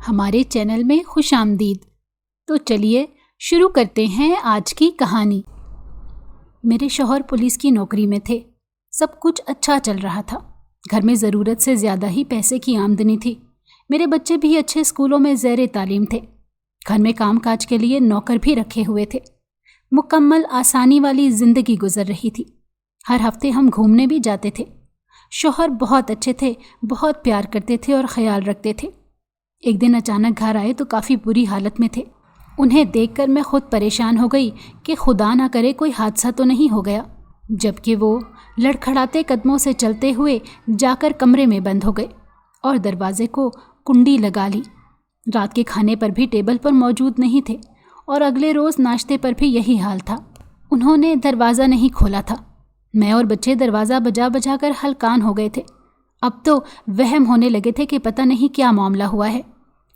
ہمارے چینل میں خوش آمدید۔ تو چلیے شروع کرتے ہیں آج کی کہانی۔ میرے شوہر پولیس کی نوکری میں تھے، سب کچھ اچھا چل رہا تھا، گھر میں ضرورت سے زیادہ ہی پیسے کی آمدنی تھی، میرے بچے بھی اچھے اسکولوں میں زیر تعلیم تھے، گھر میں کام کاج کے لیے نوکر بھی رکھے ہوئے تھے، مکمل آسانی والی زندگی گزر رہی تھی۔ ہر ہفتے ہم گھومنے بھی جاتے تھے۔ شوہر بہت اچھے تھے، بہت پیار کرتے تھے اور خیال رکھتے تھے۔ ایک دن اچانک گھر آئے تو کافی بری حالت میں تھے۔ انہیں دیکھ کر میں خود پریشان ہو گئی کہ خدا نہ کرے کوئی حادثہ تو نہیں ہو گیا، جبکہ وہ لڑکھڑاتے قدموں سے چلتے ہوئے جا کر کمرے میں بند ہو گئے اور دروازے کو کنڈی لگا لی۔ رات کے کھانے پر بھی ٹیبل پر موجود نہیں تھے اور اگلے روز ناشتے پر بھی یہی حال تھا۔ انہوں نے دروازہ نہیں کھولا تھا۔ میں اور بچے دروازہ بجا بجا کر ہلکان ہو گئے تھے۔ اب تو وہم ہونے لگے تھے کہ پتہ نہیں کیا معاملہ ہوا ہے،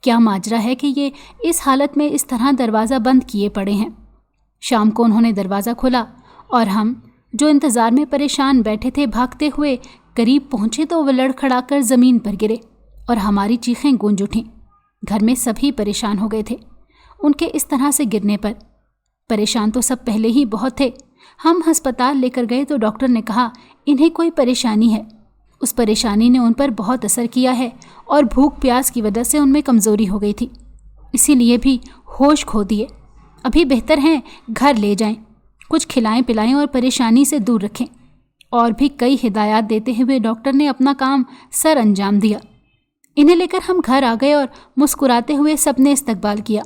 کیا ماجرا ہے کہ یہ اس حالت میں اس طرح دروازہ بند کیے پڑے ہیں۔ شام کو انہوں نے دروازہ کھولا اور ہم جو انتظار میں پریشان بیٹھے تھے بھاگتے ہوئے قریب پہنچے تو وہ لڑکھڑا کر زمین پر گرے اور ہماری چیخیں گونج اٹھیں۔ گھر میں سبھی پریشان ہو گئے تھے ان کے اس طرح سے گرنے پر۔ پریشان تو سب پہلے ہی بہت تھے۔ ہم ہسپتال لے کر گئے تو ڈاکٹر نے کہا انہیں کوئی پریشانی ہے، اس پریشانی نے ان پر بہت اثر کیا ہے اور بھوک پیاس کی وجہ سے ان میں کمزوری ہو گئی تھی، اسی لیے بھی ہوش کھو دیے۔ ابھی بہتر ہیں گھر لے جائیں، کچھ کھلائیں پلائیں اور پریشانی سے دور رکھیں۔ اور بھی کئی ہدایات دیتے ہوئے ڈاکٹر نے اپنا کام سر انجام دیا۔ انہیں لے کر ہم گھر آ گئے اور مسکراتے ہوئے سب نے استقبال کیا۔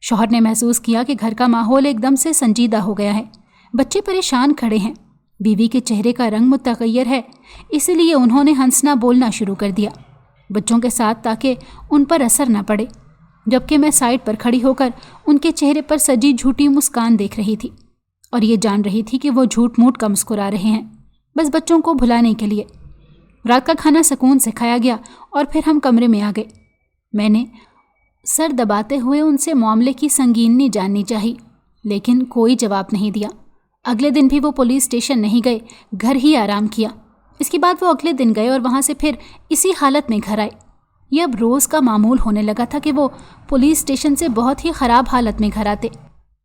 شوہر نے محسوس کیا کہ گھر کا ماحول ایک دم سے سنجیدہ ہو گیا ہے، بچے پریشان کھڑے ہیں، بیوی کے چہرے کا رنگ متغیر ہے، اسی لیے انہوں نے ہنسنا بولنا شروع کر دیا بچوں کے ساتھ تاکہ ان پر اثر نہ پڑے، جبکہ میں سائڈ پر کھڑی ہو کر ان کے چہرے پر سجی جھوٹی مسکان دیکھ رہی تھی اور یہ جان رہی تھی کہ وہ جھوٹ موٹ کا مسکرا رہے ہیں، بس بچوں کو بھلانے کے لیے۔ رات کا کھانا سکون سے کھایا گیا اور پھر ہم کمرے میں آ گئے۔ میں نے سر دباتے ہوئے ان سے معاملے کی سنگینی جاننی چاہی، لیکن کوئی جواب نہیں دیا۔ اگلے دن بھی وہ پولیس اسٹیشن نہیں گئے، گھر ہی آرام کیا۔ اس کے بعد وہ اگلے دن گئے اور وہاں سے پھر اسی حالت میں گھر آئے۔ یہ اب روز کا معمول ہونے لگا تھا کہ وہ پولیس اسٹیشن سے بہت ہی خراب حالت میں گھر آتے۔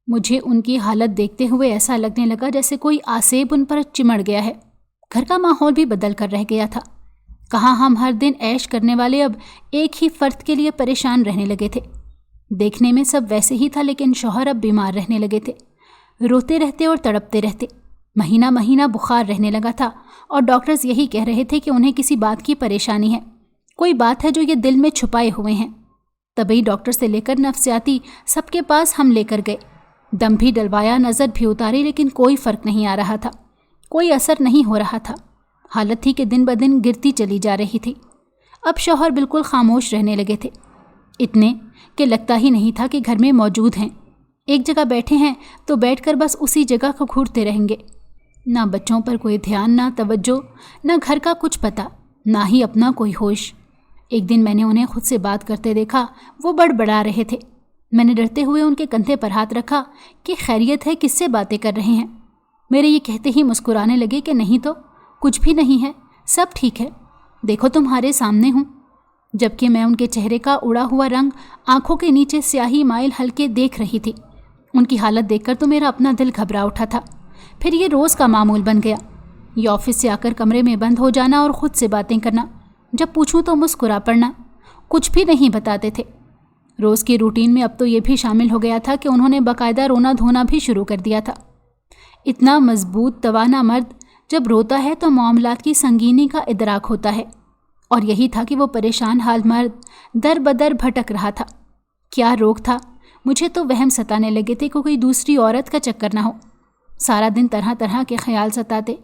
مجھے ان کی حالت دیکھتے ہوئے ایسا لگنے لگا جیسے کوئی آسیب ان پر چمڑ گیا ہے۔ گھر کا ماحول بھی بدل کر رہ گیا تھا۔ کہاں ہم ہر دن عیش کرنے والے اب ایک ہی فرد کے لیے پریشان رہنے لگے تھے۔ دیکھنے میں سب ویسے ہی تھا، لیکن شوہر اب بیمار رہنے لگے تھے، روتے رہتے اور تڑپتے رہتے، مہینہ مہینہ بخار رہنے لگا تھا اور ڈاکٹرز یہی کہہ رہے تھے کہ انہیں کسی بات کی پریشانی ہے، کوئی بات ہے جو یہ دل میں چھپائے ہوئے ہیں۔ طبی ڈاکٹر سے لے کر نفسیاتی سب کے پاس ہم لے کر گئے، دم بھی ڈلوایا، نظر بھی اتاری، لیکن کوئی فرق نہیں آ رہا تھا، کوئی اثر نہیں ہو رہا تھا۔ حالت تھی کہ دن بدن گرتی چلی جا رہی تھی۔ اب شوہر بالکل خاموش رہنے لگے تھے، اتنے کہ لگتا ہی نہیں تھا کہ گھر میں موجود ہیں۔ ایک جگہ بیٹھے ہیں تو بیٹھ کر بس اسی جگہ کو گھورتے رہیں گے، نہ بچوں پر کوئی دھیان، نہ توجہ، نہ گھر کا کچھ پتہ، نہ ہی اپنا کوئی ہوش۔ ایک دن میں نے انہیں خود سے بات کرتے دیکھا، وہ بڑبڑا رہے تھے۔ میں نے ڈرتے ہوئے ان کے کندھے پر ہاتھ رکھا کہ خیریت ہے، کس سے باتیں کر رہے ہیں؟ میرے یہ کہتے ہی مسکرانے لگے کہ نہیں تو کچھ بھی نہیں ہے، سب ٹھیک ہے، دیکھو تمہارے سامنے ہوں۔ جبکہ میں ان کے چہرے کا اڑا ہوا رنگ، آنکھوں کے نیچے سیاہی مائل ہلکے دیکھ رہی تھی۔ ان کی حالت دیکھ کر تو میرا اپنا دل گھبرا اٹھا تھا۔ پھر یہ روز کا معمول بن گیا، یہ آفس سے آ کر کمرے میں بند ہو جانا اور خود سے باتیں کرنا، جب پوچھوں تو مسکرا پڑنا، کچھ بھی نہیں بتاتے تھے۔ روز کی روٹین میں اب تو یہ بھی شامل ہو گیا تھا کہ انہوں نے باقاعدہ رونا دھونا بھی شروع کر دیا تھا۔ اتنا مضبوط توانا مرد جب روتا ہے تو معاملات کی سنگینی کا ادراک ہوتا ہے، اور یہی تھا کہ وہ پریشان حال مرد در بدر بھٹک رہا تھا۔ کیا روک تھا؟ مجھے تو وہم ستانے لگے تھے کہ کوئی دوسری عورت کا چکر نہ ہو۔ سارا دن طرح طرح کے خیال ستاتے،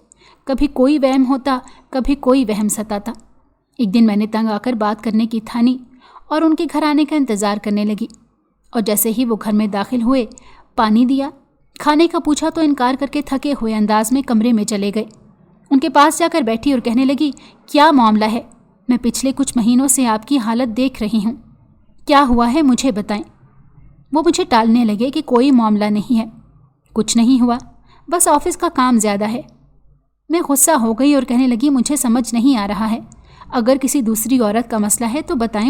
کبھی کوئی وہم ہوتا، کبھی کوئی وہم ستاتا۔ ایک دن میں نے تنگ آ کر بات کرنے کی ٹھانی اور ان کے گھر آنے کا انتظار کرنے لگی، اور جیسے ہی وہ گھر میں داخل ہوئے، پانی دیا، کھانے کا پوچھا تو انکار کر کے تھکے ہوئے انداز میں کمرے میں چلے گئے۔ ان کے پاس جا کر بیٹھی اور کہنے لگی، کیا معاملہ ہے؟ میں پچھلے کچھ مہینوں سے آپ کی حالت دیکھ رہی ہوں، کیا ہوا ہے مجھے بتائیں۔ وہ مجھے ٹالنے لگے کہ کوئی معاملہ نہیں ہے، کچھ نہیں ہوا، بس آفس کا کام زیادہ ہے۔ میں غصہ ہو گئی اور کہنے لگی، مجھے سمجھ نہیں آ رہا ہے، اگر کسی دوسری عورت کا مسئلہ ہے تو بتائیں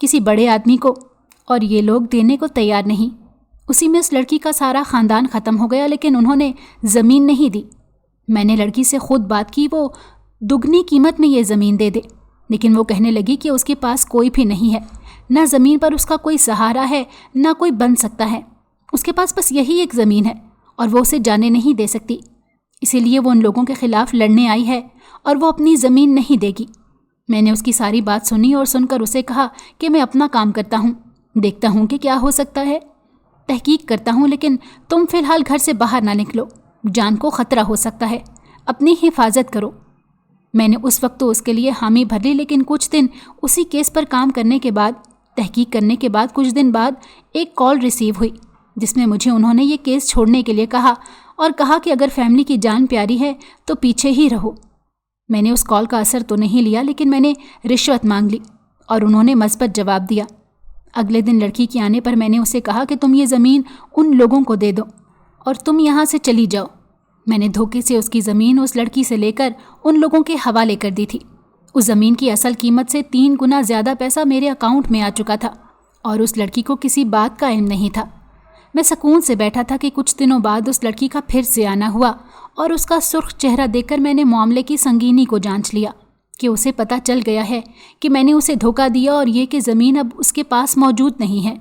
کسی بڑے آدمی کو، اور یہ لوگ دینے کو تیار نہیں۔ اسی میں اس لڑکی کا سارا خاندان ختم ہو گیا، لیکن انہوں نے زمین نہیں دی۔ میں نے لڑکی سے خود بات کی، وہ دگنی قیمت میں یہ زمین دے دے، لیکن وہ کہنے لگی کہ اس کے پاس کوئی بھی نہیں ہے، نہ زمین پر اس کا کوئی سہارا ہے، نہ کوئی بن سکتا ہے۔ اس کے پاس بس یہی ایک زمین ہے اور وہ اسے جانے نہیں دے سکتی، اسی لیے وہ ان لوگوں کے خلاف لڑنے آئی ہے اور وہ اپنی زمین نہیں دے گی۔ میں نے اس کی ساری بات سنی اور سن کر اسے کہا کہ میں اپنا کام کرتا ہوں، دیکھتا ہوں کہ کیا ہو سکتا ہے، تحقیق کرتا ہوں، لیکن تم فی الحال گھر سے باہر نہ نکلو، جان کو خطرہ ہو سکتا ہے، اپنی حفاظت کرو۔ میں نے اس وقت تو اس کے لیے حامی بھر لی، لیکن کچھ دن اسی کیس پر کام کرنے کے بعد، تحقیق کرنے کے بعد کچھ دن بعد ایک کال ریسیو ہوئی جس میں مجھے انہوں نے یہ کیس چھوڑنے کے لیے کہا اور کہا کہ اگر فیملی کی جان پیاری ہے تو پیچھے ہی رہو۔ میں نے اس کال کا اثر تو نہیں لیا، لیکن میں نے رشوت مانگ لی اور انہوں نے مثبت جواب دیا۔ اگلے دن لڑکی کے آنے پر میں نے اسے کہا کہ تم یہ زمین ان لوگوں کو دے دو اور تم یہاں سے چلی جاؤ۔ میں نے دھوکے سے اس کی زمین اس لڑکی سے لے کر ان لوگوں کے حوالے کر دی تھی۔ اس زمین کی اصل قیمت سے 3 گنا زیادہ پیسہ میرے اکاؤنٹ میں آ چکا تھا اور اس لڑکی کو کسی بات کا علم نہیں تھا۔ میں سکون سے بیٹھا تھا کہ کچھ دنوں بعد اس لڑکی کا پھر سے آنا ہوا اور اس کا سرخ چہرہ دیکھ کر میں نے معاملے کی سنگینی کو جانچ لیا کہ اسے پتہ چل گیا ہے کہ میں نے اسے دھوکہ دیا اور یہ کہ زمین اب اس کے پاس موجود نہیں ہے۔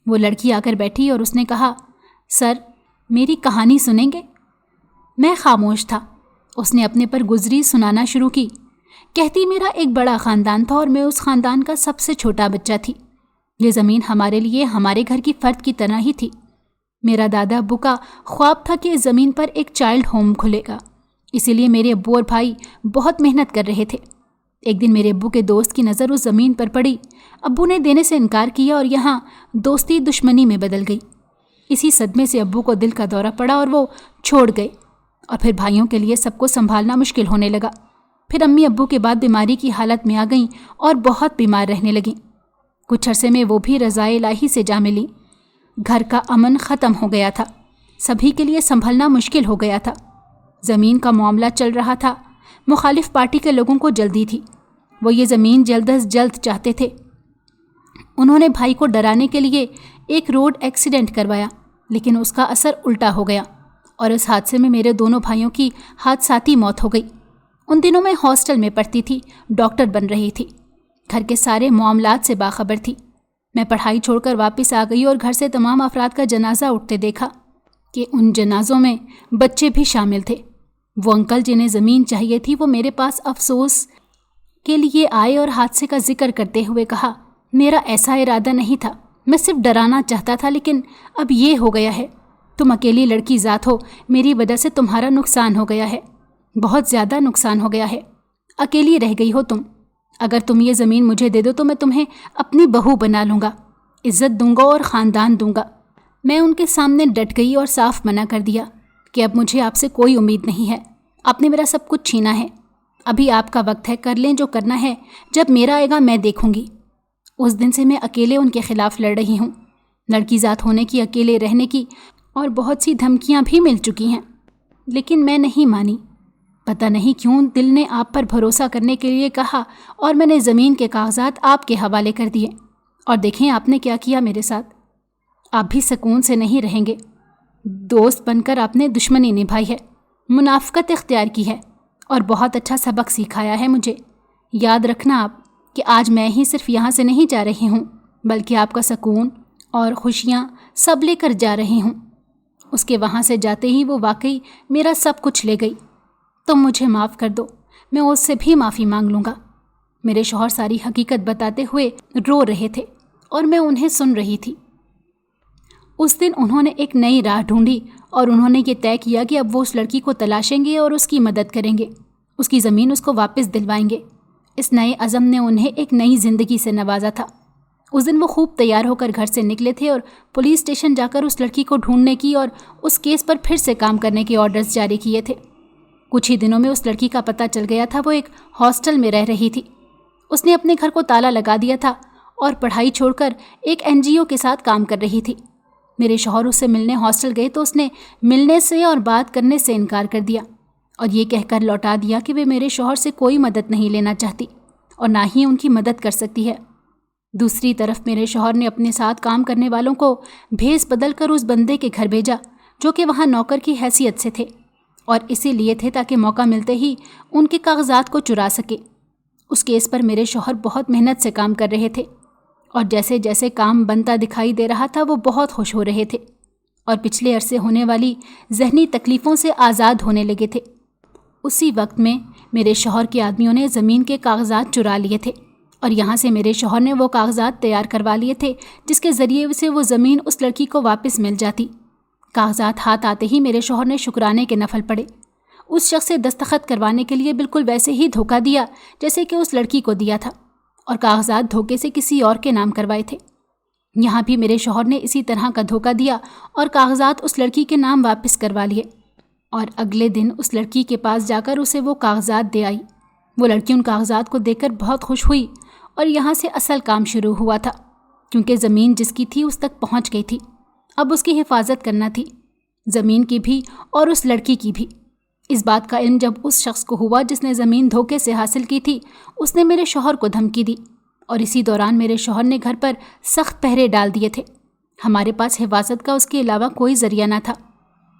وہ لڑکی آ کر بیٹھی اور اس نے کہا، سر میری کہانی سنیں گے؟ میں خاموش تھا۔ اس نے اپنے پر گزری سنانا شروع کی، کہتی میرا ایک بڑا خاندان تھا اور میں اس خاندان کا سب سے چھوٹا بچہ تھی۔ یہ زمین ہمارے لیے ہمارے گھر کی فرد کی طرح ہی تھی۔ میرا دادا ابو کا خواب تھا کہ اس زمین پر ایک چائلڈ ہوم کھلے گا، اسی لیے میرے ابو اور بھائی بہت محنت کر رہے تھے۔ ایک دن میرے ابو کے دوست کی نظر اس زمین پر پڑی، ابو نے دینے سے انکار کیا اور یہاں دوستی دشمنی میں بدل گئی۔ اسی صدمے سے ابو کو دل کا دورہ پڑا اور وہ چھوڑ گئے، اور پھر بھائیوں کے لیے سب کو سنبھالنا مشکل ہونے لگا۔ پھر امی ابو کے بعد بیماری کی حالت میں آ گئیں اور بہت بیمار رہنے لگیں۔ کچھ عرصے میں وہ بھی رضائے الہی سے جا ملیں۔ گھر کا امن ختم ہو گیا تھا، سبھی کے لیے سنبھلنا مشکل ہو گیا تھا۔ زمین کا معاملہ چل رہا تھا، مخالف پارٹی کے لوگوں کو جلدی تھی، وہ یہ زمین جلد از جلد چاہتے تھے۔ انہوں نے بھائی کو ڈرانے کے لیے ایک روڈ ایکسیڈنٹ کروایا، لیکن اس کا اثر الٹا ہو گیا اور اس حادثے میں میرے دونوں بھائیوں کی حادثاتی موت ہو گئی۔ ان دنوں میں ہاسٹل میں پڑھتی تھی، ڈاکٹر بن رہی تھی، گھر کے سارے معاملات سے باخبر تھی۔ میں پڑھائی چھوڑ کر واپس آ گئی اور گھر سے تمام افراد کا جنازہ اٹھتے دیکھا کہ ان جنازوں میں بچے بھی شامل تھے۔ وہ انکل جنہیں زمین چاہیے تھی وہ میرے پاس افسوس کے لیے آئے اور حادثے کا ذکر کرتے ہوئے کہا، میرا ایسا ارادہ نہیں تھا، میں صرف ڈرانا چاہتا تھا، لیکن اب یہ ہو گیا ہے۔ تم اکیلی لڑکی ذات ہو، میری وجہ سے تمہارا نقصان ہو گیا ہے، بہت زیادہ نقصان ہو گیا ہے، اکیلی رہ گئی ہو تم۔ اگر تم یہ زمین مجھے دے دو تو میں تمہیں اپنی بہو بنا لوں گا، عزت دوں گا اور خاندان دوں گا۔ میں ان کے سامنے ڈٹ گئی اور صاف منع کر دیا کہ اب مجھے آپ سے کوئی امید نہیں ہے، آپ نے میرا سب کچھ چھینا ہے، ابھی آپ کا وقت ہے، کر لیں جو کرنا ہے، جب میرا آئے گا میں دیکھوں گی۔ اس دن سے میں اکیلے ان کے خلاف لڑ رہی ہوں، لڑکی ذات ہونے کی، اکیلے رہنے کی، اور بہت سی دھمکیاں بھی مل چکی ہیں، لیکن میں نہیں مانی۔ پتہ نہیں کیوں دل نے آپ پر بھروسہ کرنے کے لیے کہا اور میں نے زمین کے کاغذات آپ کے حوالے کر دیے، اور دیکھیں آپ نے کیا کیا میرے ساتھ۔ آپ بھی سکون سے نہیں رہیں گے، دوست بن کر آپ نے دشمنی نبھائی ہے، منافقت اختیار کی ہے اور بہت اچھا سبق سکھایا ہے مجھے۔ یاد رکھنا آپ کہ آج میں ہی صرف یہاں سے نہیں جا رہی ہوں، بلکہ آپ کا سکون اور خوشیاں سب لے کر جا رہی ہوں۔ اس کے وہاں سے جاتے ہی وہ واقعی میرا سب کچھ لے گئی۔ تم مجھے معاف کر دو، میں اس سے بھی معافی مانگ لوں گا۔ میرے شوہر ساری حقیقت بتاتے ہوئے رو رہے تھے اور میں انہیں سن رہی تھی۔ اس دن انہوں نے ایک نئی راہ ڈھونڈی اور انہوں نے یہ طے کیا کہ اب وہ اس لڑکی کو تلاشیں گے اور اس کی مدد کریں گے، اس کی زمین اس کو واپس دلوائیں گے۔ اس نئے عزم نے انہیں ایک نئی زندگی سے نوازا تھا۔ اس دن وہ خوب تیار ہو کر گھر سے نکلے تھے اور پولیس اسٹیشن جا کر اس لڑکی کو ڈھونڈنے کی اور اس کیس پر پھر سے کام کرنے کے آرڈرز جاری کیے تھے۔ کچھ ہی دنوں میں اس لڑکی کا پتہ چل گیا تھا، وہ ایک ہاسٹل میں رہ رہی تھی۔ اس نے اپنے گھر کو تالا لگا دیا تھا اور پڑھائی چھوڑ کر ایک NGO کے ساتھ کام کر رہی تھی۔ میرے شوہر اس سے ملنے ہاسٹل گئے تو اس نے ملنے سے اور بات کرنے سے انکار کر دیا اور یہ کہہ کر لوٹا دیا کہ وہ میرے شوہر سے کوئی مدد نہیں لینا چاہتی اور نہ ہی ان کی مدد کر سکتی ہے۔ دوسری طرف میرے شوہر نے اپنے ساتھ کام کرنے والوں کو بھیس بدل کر اس بندے کے گھر بھیجا جو کہ وہاں نوکر کی حیثیت سے تھے، اور اسی لیے تھے تاکہ موقع ملتے ہی ان کے کاغذات کو چرا سکے۔ اس کیس پر میرے شوہر بہت محنت سے کام کر رہے تھے، اور جیسے جیسے کام بنتا دکھائی دے رہا تھا وہ بہت خوش ہو رہے تھے اور پچھلے عرصے ہونے والی ذہنی تکلیفوں سے آزاد ہونے لگے تھے۔ اسی وقت میں میرے شوہر کے آدمیوں نے زمین کے کاغذات چرا لیے تھے، اور یہاں سے میرے شوہر نے وہ کاغذات تیار کروا لیے تھے جس کے ذریعے سے وہ زمین اس لڑکی کو واپس مل جاتی۔ کاغذات ہاتھ آتے ہی میرے شوہر نے شکرانے کے نفل پڑے۔ اس شخص سے دستخط کروانے کے لیے بالکل ویسے ہی دھوکہ دیا جیسے کہ اس لڑکی کو دیا تھا، اور کاغذات دھوکے سے کسی اور کے نام کروائے تھے۔ یہاں بھی میرے شوہر نے اسی طرح کا دھوکہ دیا اور کاغذات اس لڑکی کے نام واپس کروا لیے، اور اگلے دن اس لڑکی کے پاس جا کر اسے وہ کاغذات دے آئی۔ وہ لڑکی ان کاغذات کو دیکھ کر بہت خوش ہوئی، اور یہاں سے اصل کام شروع ہوا تھا، کیونکہ زمین جس کی تھی اس تک پہنچ گئی تھی۔ اب اس کی حفاظت کرنا تھی، زمین کی بھی اور اس لڑکی کی بھی۔ اس بات کا علم جب اس شخص کو ہوا جس نے زمین دھوکے سے حاصل کی تھی، اس نے میرے شوہر کو دھمکی دی، اور اسی دوران میرے شوہر نے گھر پر سخت پہرے ڈال دیے تھے۔ ہمارے پاس حفاظت کا اس کے علاوہ کوئی ذریعہ نہ تھا۔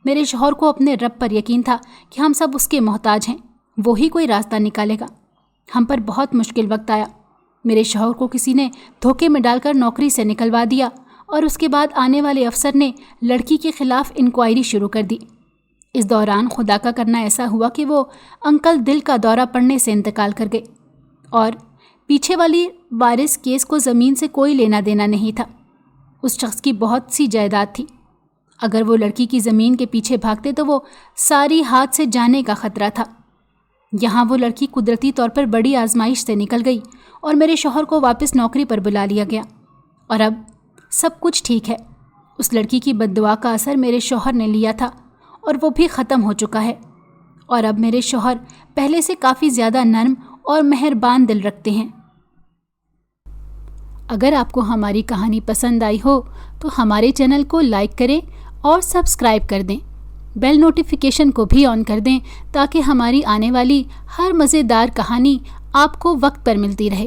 میرے شوہر کو اپنے رب پر یقین تھا کہ ہم سب اس کے محتاج ہیں، وہی کوئی راستہ نکالے گا۔ ہم پر بہت مشکل وقت آیا۔ میرے شوہر کو کسی نے دھوکے میں ڈال کر نوکری سے نکلوا دیا، اور اس کے بعد آنے والے افسر نے لڑکی کے خلاف انکوائری شروع کر دی۔ اس دوران خدا کا کرنا ایسا ہوا کہ وہ انکل دل کا دورہ پڑنے سے انتقال کر گئے، اور پیچھے والی وارث کیس کو زمین سے کوئی لینا دینا نہیں تھا۔ اس شخص کی بہت سی جائیداد تھی۔ اگر وہ لڑکی کی زمین کے پیچھے بھاگتے تو وہ ساری ہاتھ سے جانے کا خطرہ تھا۔ یہاں وہ لڑکی قدرتی طور پر بڑی آزمائش سے نکل گئی، اور میرے شوہر کو واپس نوکری پر بلا لیا گیا، اور اب سب کچھ ٹھیک ہے۔ اس لڑکی کی بد دعا کا اثر میرے شوہر نے لیا تھا، اور وہ بھی ختم ہو چکا ہے، اور اب میرے شوہر پہلے سے کافی زیادہ نرم اور مہربان دل رکھتے ہیں۔ اگر آپ کو ہماری کہانی پسند آئی ہو تو ہمارے چینل کو لائک کریں اور سبسکرائب کر دیں۔ بیل نوٹیفیکیشن کو بھی آن کر دیں تاکہ ہماری آنے والی ہر مزیدار کہانی آپ کو وقت پر ملتی رہے۔